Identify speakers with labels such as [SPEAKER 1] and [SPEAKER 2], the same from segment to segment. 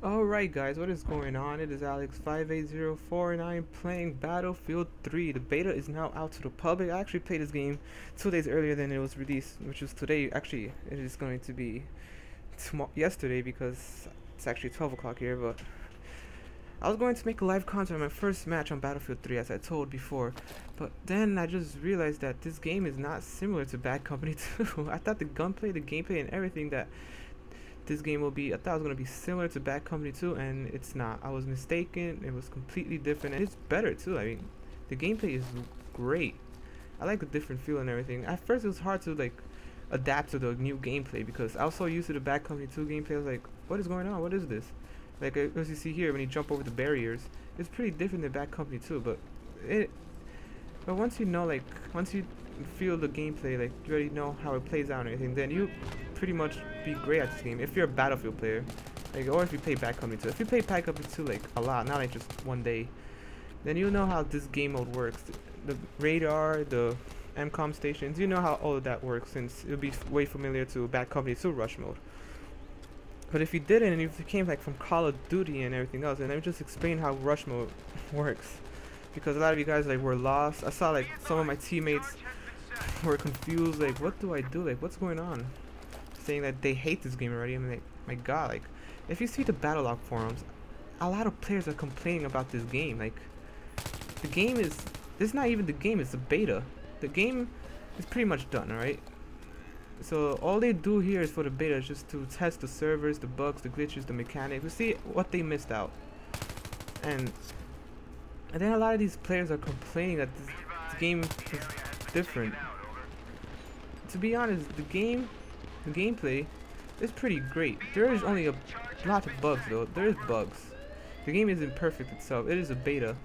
[SPEAKER 1] Alright guys, what is going on? It is Alex58049 playing Battlefield 3. The beta is now out to the public. I actually played this game 2 days earlier than it was released, which was today. Actually, it is going to be yesterday because it's actually 12 o'clock here, but I was going to make a live content on my first match on Battlefield 3 as I told before, but then I just realized that this game is not similar to Bad Company 2. I thought the gunplay, the gameplay, and everything that this game will be, I thought it was going to be similar to Bad Company 2, and it's not. I was mistaken. It was completely different, and it's better too. I mean, the gameplay is great. I like the different feel and everything. At first it was hard to like adapt to the new gameplay because I was so used to the Bad Company 2 gameplay. I was like, what is going on? What is this? Like as you see here, when you jump over the barriers, it's pretty different than Bad Company 2, but once you know, like, once you feel the gameplay, like, you already know how it plays out and everything, then you pretty much be great at this game if you're a Battlefield player, like, or if you play Bad Company 2. If you play Bad Company 2 like a lot, not like just one day, then you know how this game mode works. The radar, the MCOM stations, you know how all of that works, since it'll be way familiar to Bad Company 2 rush mode. But if you didn't, and if you came like from Call of Duty and everything else, then let me just explain how rush mode works, because a lot of you guys like were lost. I saw like some of my teammates were confused, like, what do I do, like, what's going on, saying that they hate this game already. I'm like, my god, like, if you see the Battlelog forums, a lot of players are complaining about this game. Like, the game is, it's not even the game, it's the beta. The game is pretty much done, alright? So all they do here is for the beta is just to test the servers, the bugs, the glitches, the mechanics, to see what they missed out. And then a lot of these players are complaining that this game is different. To be honest, the gameplay is pretty great. There is only a lot of bugs though. There is bugs. The game isn't perfect itself. It is a beta.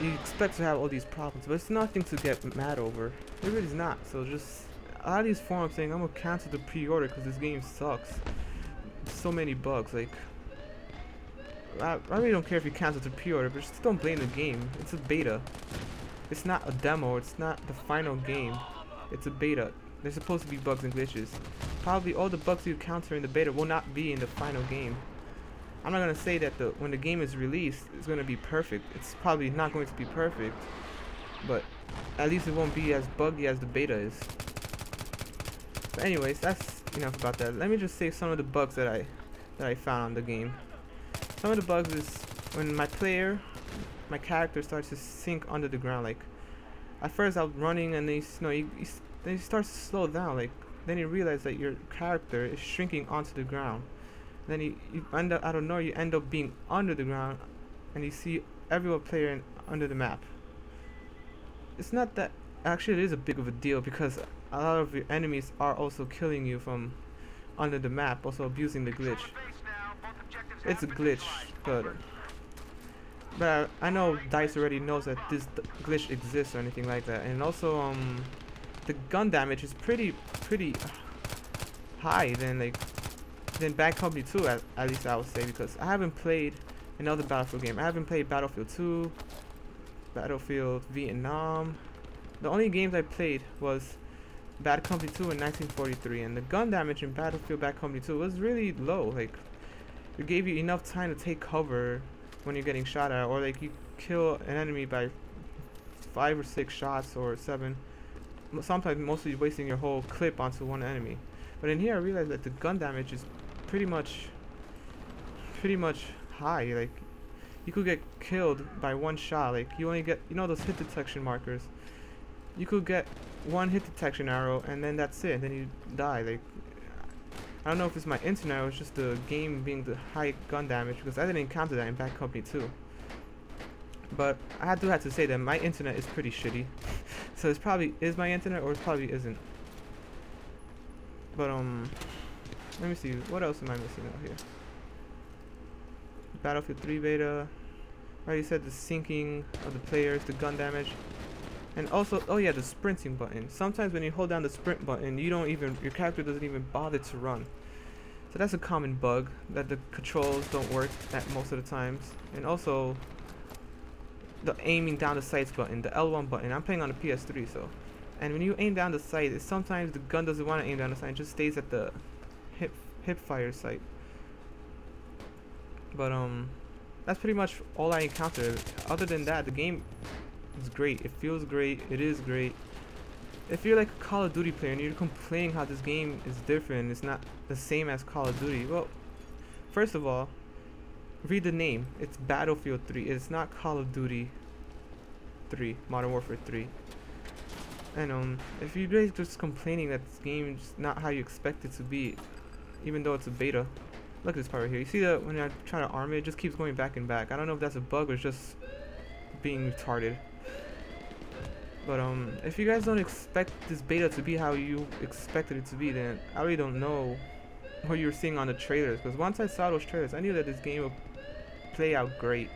[SPEAKER 1] You expect to have all these problems, but it's nothing to get mad over. It really is not. So just a lot of these forums saying I'm gonna cancel the pre-order because this game sucks. So many bugs. Like, I really don't care if you cancel the pre-order, but just don't blame the game. It's a beta. It's not a demo. It's not the final game. It's a beta. There's supposed to be bugs and glitches. Probably all the bugs you encounter in the beta will not be in the final game. I'm not gonna say that when the game is released, it's gonna be perfect. It's probably not going to be perfect, but at least it won't be as buggy as the beta is. But anyways, that's enough about that. Let me just say some of the bugs that I found on the game. Some of the bugs is when my character starts to sink under the ground. Like, at first I was running and then he starts to slow down. Like, then you realize that your character is shrinking onto the ground. Then you end up, I don't know, you end up being under the ground, and you see every player under the map. It's not that, actually it is a big of a deal, because a lot of your enemies are also killing you from under the map, also abusing the glitch. It's a glitch, but I know DICE already knows that this glitch exists or anything like that. And also the gun damage is pretty high than Bad Company 2, at least I would say, because I haven't played another Battlefield game. I haven't played Battlefield 2, Battlefield Vietnam. The only games I played was Bad Company 2 in 1943, and the gun damage in Battlefield Bad Company 2 was really low. Like, it gave you enough time to take cover when you're getting shot at, or like you kill an enemy by 5 or 6 shots or 7. Sometimes mostly wasting your whole clip onto one enemy. But in here I realized that the gun damage is pretty much high. Like, you could get killed by one shot. Like, you only get, you know, those hit detection markers. You could get one hit detection arrow and then that's it, and then you die. Like, I don't know if it's my internet or it's just the game being the high gun damage, because I didn't encounter that in Bad Company 2. But I do have to say that my internet is pretty shitty. So it's probably is my internet, or it probably isn't. But let me see, what else am I missing out here? Battlefield 3 beta. I already said the sinking of the players, the gun damage. And also, oh yeah, the sprinting button. Sometimes when you hold down the sprint button, your character doesn't even bother to run. So that's a common bug, that the controls don't work at most of the times. And also, the aiming down the sights button, the L1 button. I'm playing on the PS3, so. And when you aim down the sight, sometimes the gun doesn't want to aim down the sight, it just stays at the hip fire sight. But that's pretty much all I encountered. Other than that, the game is great. It feels great. It is great. If you're like a Call of Duty player and you're complaining how this game is different, it's not the same as Call of Duty. Well, first of all, read the name. It's Battlefield 3. It's not Call of Duty 3, Modern Warfare 3. And if you're really just complaining that this game is not how you expect it to be, even though it's a beta, look at this part right here. You see that when I try to arm it, it just keeps going back and back. I don't know if that's a bug or it's just being retarded. But if you guys don't expect this beta to be how you expected it to be, then I really don't know what you were seeing on the trailers. Because once I saw those trailers, I knew that this game would play out great.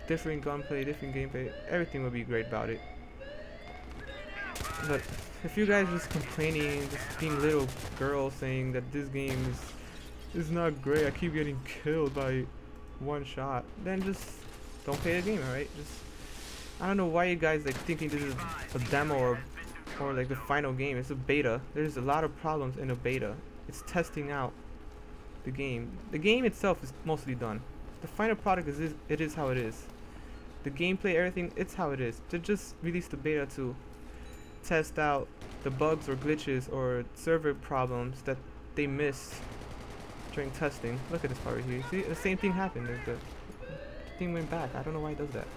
[SPEAKER 1] Different gunplay, different gameplay, everything would be great about it. But if you guys just complaining, just being little girls saying that this game is not great, I keep getting killed by one shot, then just don't play the game, alright? Just, I don't know why you guys like thinking this is a demo or like the final game. It's a beta. There's a lot of problems in a beta. It's testing out the game. The game itself is mostly done. The final product it is how it is. The gameplay, everything, it's how it is. They just released the beta to test out the bugs or glitches or server problems that they missed during testing. Look at this part right here. See, the same thing happened. The thing went back. I don't know why it does that.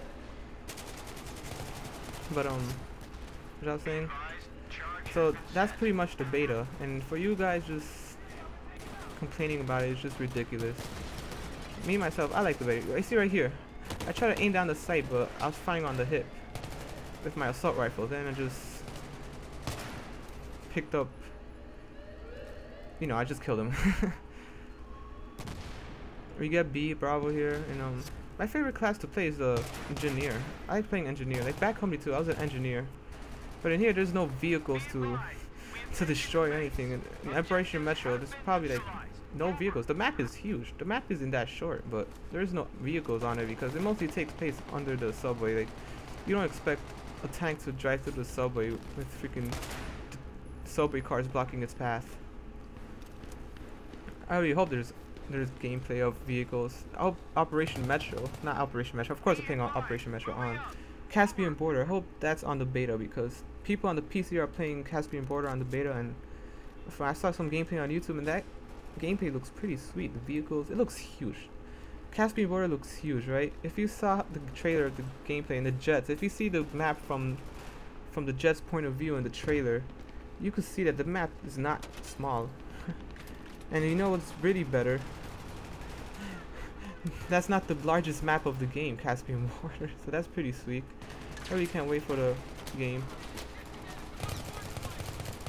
[SPEAKER 1] But what I was saying. So that's pretty much the beta, and for you guys just complaining about it is just ridiculous. Me myself, I like the beta. You see right here, I try to aim down the sight, but I was firing on the hip with my assault rifle. Then I just picked up, you know, I just killed him. We get B, Bravo here, and my favorite class to play is the engineer. I like playing engineer. Like back home too, I was an engineer. But in here, there's no vehicles to destroy anything. In Operation Metro, there's probably like no vehicles. The map is huge. The map isn't that short, but there's no vehicles on it because it mostly takes place under the subway. Like you don't expect a tank to drive through the subway with freaking subway cars blocking its path. I really hope there's gameplay of vehicles. Operation Metro, not Operation Metro. Of course, I'm playing on Operation Metro on Caspian Border. I hope that's on the beta because people on the PC are playing Caspian Border on the beta, and if I saw some gameplay on YouTube, and that gameplay looks pretty sweet. The vehicles, it looks huge. Caspian Border looks huge, right? If you saw the trailer of the gameplay and the jets, if you see the map from the jet's point of view in the trailer, you can see that the map is not small. And you know what's really better? That's not the largest map of the game, Caspian Border, so that's pretty sweet. I really can't wait for the game.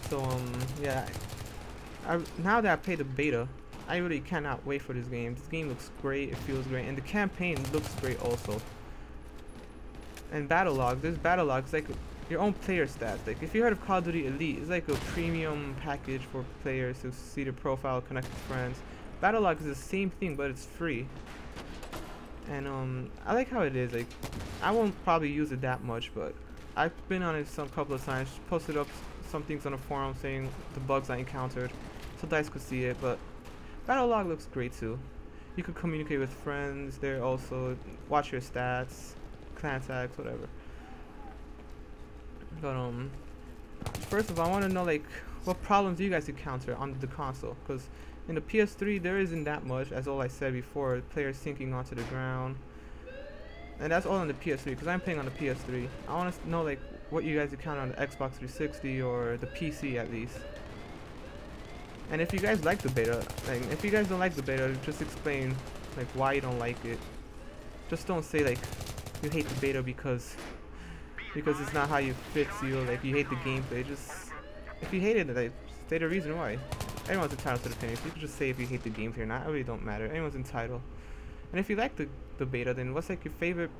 [SPEAKER 1] So yeah, now that I played the beta, I really cannot wait for this game. This game looks great, it feels great, and the campaign looks great also. And battle log, there's battle logs like your own player stats. Like if you heard of Call of Duty Elite, it's like a premium package for players to see their profile, connect with friends. Battle log is the same thing, but it's free. And I like how it is. Like I won't probably use it that much, but I've been on it some couple of times. Posted up some things on the forum saying the bugs I encountered, so Dice could see it. But battle log looks great too. You could communicate with friends there also. Watch your stats, clan tags, whatever. But first of all, I want to know like what problems do you guys encounter on the console? Because in the PS3 there isn't that much, as all I said before. Players sinking onto the ground, and that's all on the PS3. Because I'm playing on the PS3. I want to know like what you guys encounter on the Xbox 360 or the PC at least. And if you guys like the beta, like if you guys don't like the beta, just explain like why you don't like it. Just don't say like you hate the beta because it's not how you fits you, like you hate the gameplay. Just if you hate it, like say the reason why. Everyone's entitled to the opinion. So you can just say if you hate the gameplay or not. It really don't matter. Everyone's entitled. And if you like the beta, then what's like your favorite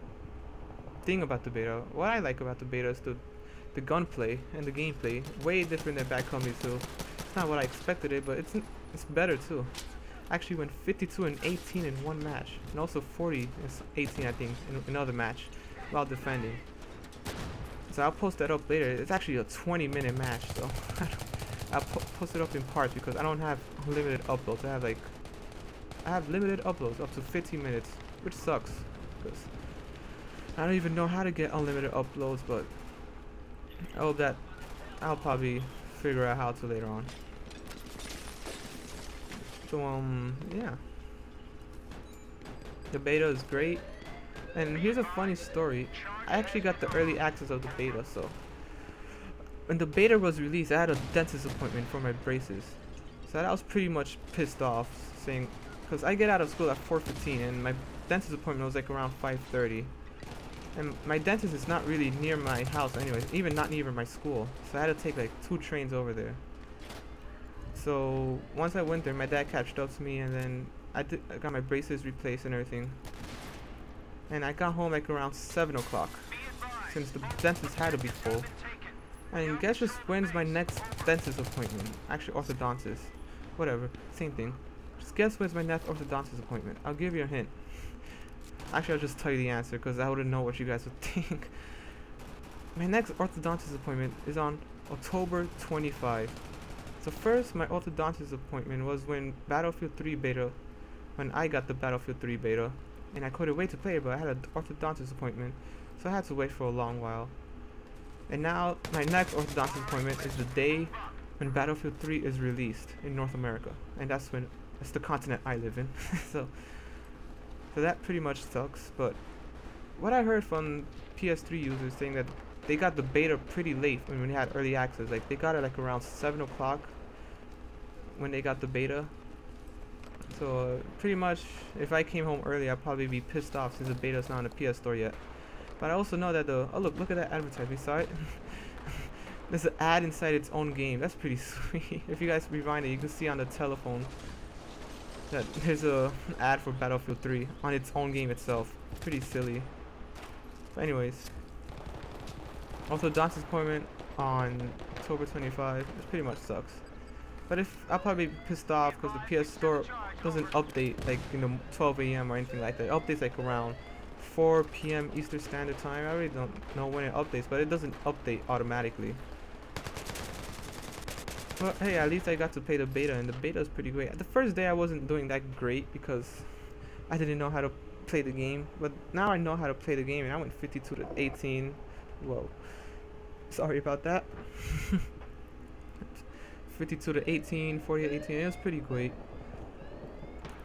[SPEAKER 1] thing about the beta? What I like about the beta is the gunplay and the gameplay. Way different than Bad Company 2. It's not what I expected it, but it's better too. Actually went 52 and 18 in one match, and also 40 and 18 I think in another match while defending. So I'll post that up later. It's actually a 20-minute match, so I'll post it up in parts because I don't have unlimited uploads. I I have limited uploads up to 15 minutes, which sucks. Because I don't even know how to get unlimited uploads, but I hope that I'll probably figure out how to later on. So yeah, the beta is great, and here's a funny story. I actually got the early access of the beta, so when the beta was released, I had a dentist appointment for my braces. So I was pretty much pissed off, saying, because I get out of school at 4:15, and my dentist appointment was like around 5:30. And my dentist is not really near my house anyways, even not near my school. So I had to take like 2 trains over there. So once I went there, my dad catched up to me, and then I got my braces replaced and everything. And I got home like around 7 o'clock, since the dentist had to be full. And guess just when's my next dentist appointment? Actually, orthodontist. Whatever, same thing. Just guess when's my next orthodontist appointment. I'll give you a hint. Actually, I'll just tell you the answer because I wouldn't know what you guys would think. My next orthodontist appointment is on October 25. So first, my orthodontist appointment was when Battlefield 3 beta, when I got the Battlefield 3 beta, and I couldn't wait to play it, but I had an orthodontist appointment, so I had to wait for a long while. And now, my next orthodontist appointment is the day when Battlefield 3 is released in North America, and that's the continent I live in. so that pretty much sucks. But what I heard from PS3 users saying that they got the beta pretty late when they had early access. Like they got it like around 7 o'clock when they got the beta. So pretty much, if I came home early, I'd probably be pissed off since the beta's not on the PS Store yet. But I also know that oh look at that advertisement, saw it? There's an ad inside its own game. That's pretty sweet. If you guys rewind it, you can see on the telephone that there's a ad for Battlefield 3 on its own game itself. Pretty silly. But anyways, also Dante's appointment on October 25. It pretty much sucks. But I'll probably be pissed off because the PS Store doesn't update like 12 a.m. or anything like that. It updates like around 4 p.m. Eastern Standard Time. I really don't know when it updates, but it doesn't update automatically. Well, hey, at least I got to play the beta, and the beta is pretty great. The first day I wasn't doing that great because I didn't know how to play the game, but now I know how to play the game, and I went 52 to 18. Whoa, sorry about that. 52 to 18, 40 to 18. It was pretty great.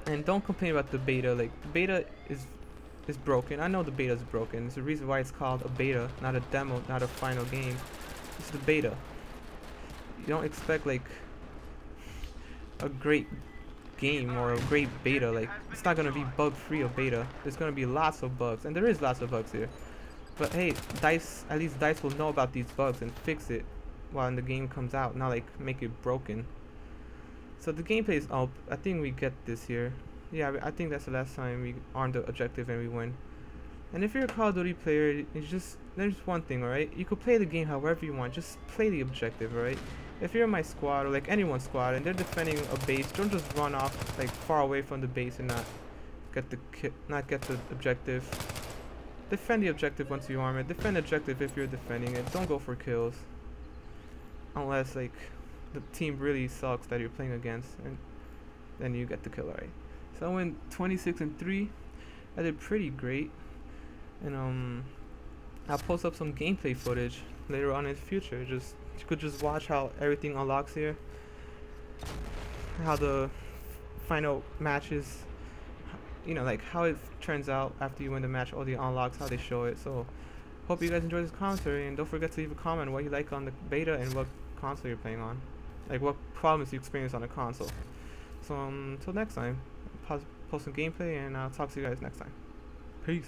[SPEAKER 1] And don't complain about the beta. Like the beta is broken. I know the beta is broken. It's the reason why it's called a beta, not a demo, not a final game. It's the beta. You don't expect like a great game or a great beta. Like it's not gonna be bug free or beta. There's gonna be lots of bugs, and there is lots of bugs here. But hey, at least DICE will know about these bugs and fix it while the game comes out, not like make it broken. So the gameplay is up. I think we get this here. Yeah, I think that's the last time we armed the objective and we win. And if you're a Call of Duty player, there's one thing, alright? You could play the game however you want. Just play the objective, alright? If you're in my squad or like anyone's squad and they're defending a base, don't just run off like far away from the base and not get the objective. Defend the objective once you arm it. Defend the objective if you're defending it. Don't go for kills. Unless like the team really sucks that you're playing against, and then you get the kill, right? So I went 26-3. I did pretty great, and I'll post up some gameplay footage later on in the future. You could just watch how everything unlocks here, how the final matches, like how it turns out after you win the match, all the unlocks, how they show it. So hope you guys enjoy this commentary, and don't forget to leave a comment what you like on the beta and what console you're playing on, like what problems you experience on the console. So until next time, post some gameplay, and I'll talk to you guys next time. Peace.